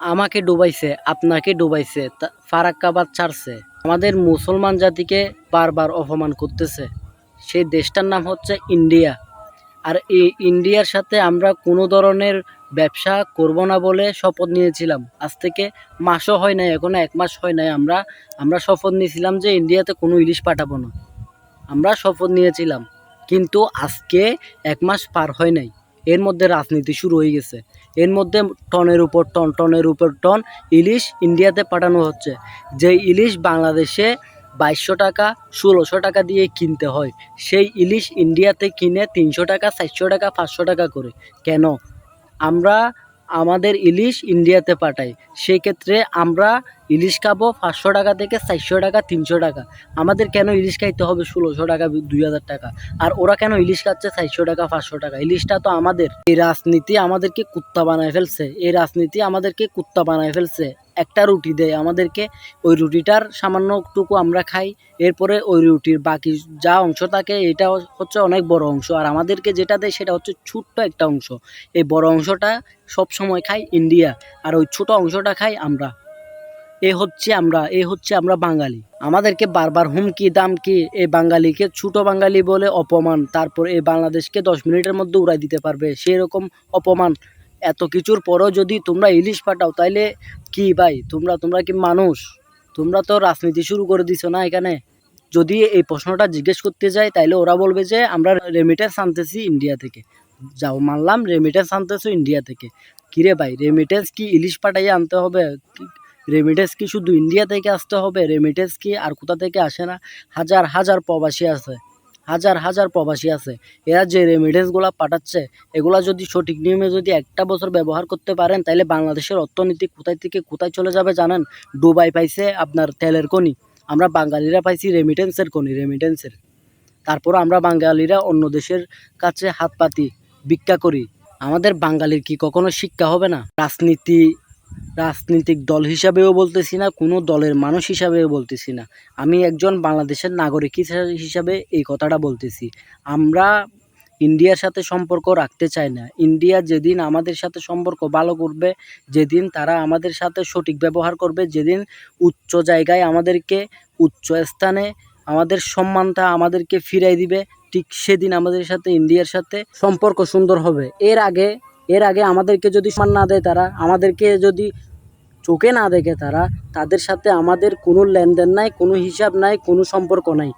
আমাকে ডুবাইছে, আপনাকে ডুবাইছে, ফারাক্কাবাদ ছাড়ছে, আমাদের মুসলমান জাতিকে বারবার অপমান করতেছে। সেই দেশটার নাম হচ্ছে ইন্ডিয়া। আর এই ইন্ডিয়ার সাথে আমরা কোনো ধরনের ব্যবসা করব না বলে শপথ নিয়েছিলাম। আজ থেকে মাসও হয় নাই, এখনো 1 মাস হয় নাই। আমরা শপথ নিয়েছিলাম যে ইন্ডিয়াতে কোনো ইলিশ পাঠাবো না। আমরা শপথ নিয়েছিলাম, কিন্তু আজকে 1 মাস পার হয় নাই, এর মধ্যে রাজনীতি শুরু হয়ে গেছে। এর মধ্যে টনের উপর টন, টনের উপর টন ইলিশ ইন্ডিয়াতে পাঠানো হচ্ছে। যে ইলিশ বাংলাদেশে 2200 টাকা 1600 টাকা দিয়ে কিনতে হয়, সেই ইলিশ ইন্ডিয়াতে কিনে 300 টাকা 400 টাকা 500 টাকা করে। কেন? আমরা আমাদের ইলিশ ইন্ডিয়াতে পাঠাই, সেই ক্ষেত্রে আমরা ইলিশ খাবো 500 টাকা থেকে 400 টাকা 300 টাকা। আমাদের কেন ইলিশ খাইতে হবে 1600 টাকা 2000 টাকা? আর ওরা কেন ইলিশ খাচ্ছে 400 টাকা 500 টাকা? ইলিশটা তো আমাদের। এই রাজনীতি আমাদেরকে কুত্তা বানায় ফেলছে, এই রাজনীতি আমাদেরকে কুত্তা বানায় ফেলছে। একটা রুটি দেয় আমাদেরকে, ওই রুটিটার সামান্যটুকু আমরা খাই, এরপরে ওই রুটির বাকি যা অংশ থাকে এটা হচ্ছে অনেক বড় অংশ, আর আমাদেরকে যেটা দেয় সেটা হচ্ছে ছোট্ট একটা অংশ। এই বড় অংশটা সব সময় খাই ইন্ডিয়া, আর ওই ছোট অংশটা খাই আমরা। এই হচ্ছে আমরা বাঙালি। আমাদেরকে বারবার হুমকি দামকি, এই বাঙালিকে ছোট বাঙালি বলে অপমান, তারপর এই বাংলাদেশকে 10 মিনিটের মধ্যে উড়াই দিতে পারবে সেরকম অপমান। এত কিছুর পরেও যদি তোমরা ইলিশ পাঠাও, তাইলে কি ভাই, তোমরা কি মানুষ? তোমরা তো রাজনীতি শুরু করে দিছো না এখানে। যদি এই প্রশ্নটা জিজ্ঞেস করতে যাই, তাইলে ওরা বলবে যে আমরা রেমিটেন্স আনতেছি ইন্ডিয়া থেকে। যাও, মানলাম রেমিটেন্স আনতেছো ইন্ডিয়া থেকে। কিরে ভাই, রেমিটেন্স কি ইলিশ পাঠাইয়া আনতে হবে? রেমিটেন্স কি শুধু ইন্ডিয়া থেকে আসতে হবে? রেমিটেন্স কি আর কোথা থেকে আসে না? হাজার হাজার প্রবাসী আছে, হাজার হাজার প্রবাসী আছে। এরা যে রেমিটেন্সগুলো পাঠাচ্ছে, এগুলা যদি সঠিক নিয়মে যদি একটা বছর ব্যবহার করতে পারেন, তাহলে বাংলাদেশের অর্থনীতি কোথায় থেকে কোথায় চলে যাবে জানেন? দুবাই পাইছে আপনার তেলের খনি, আমরা বাঙালিরা পাইছি রেমিটেন্সের খনি, রেমিটেন্সের। তারপর আমরা বাঙালিরা অন্য দেশের কাছে হাত পাতি, ভিক্ষা করি। আমাদের বাঙালির কি কখনো শিক্ষা হবে না? রাজনীতিক দল হিসাবেও বলতেছি না, কোনো দলের মানুষ হিসাবেও বলতেছি না, আমি একজন বাংলাদেশের নাগরিক হিসাবে এই কথাটা বলতেছি। আমরা ইন্ডিয়ার সাথে সম্পর্ক রাখতে চাই না। ইন্ডিয়া যেদিন আমাদের সাথে সম্পর্ক ভালো করবে, যেদিন তারা আমাদের সাথে সঠিক ব্যবহার করবে, যেদিন উচ্চ জায়গায় আমাদেরকে, উচ্চ স্থানে আমাদের সম্মানটা আমাদেরকে ফিরাই দিবে, ঠিক সেদিন আমাদের সাথে ইন্ডিয়ার সাথে সম্পর্ক সুন্দর হবে। এর আগে আমাদেরকে যদি সম্মান না দেয় তারা, আমাদেরকে যদি চোখে না দেখে তারা, তাদের সাথে আমাদের কোনো লেনদেন নাই, কোনো হিসাব নাই, কোনো সম্পর্ক নাই।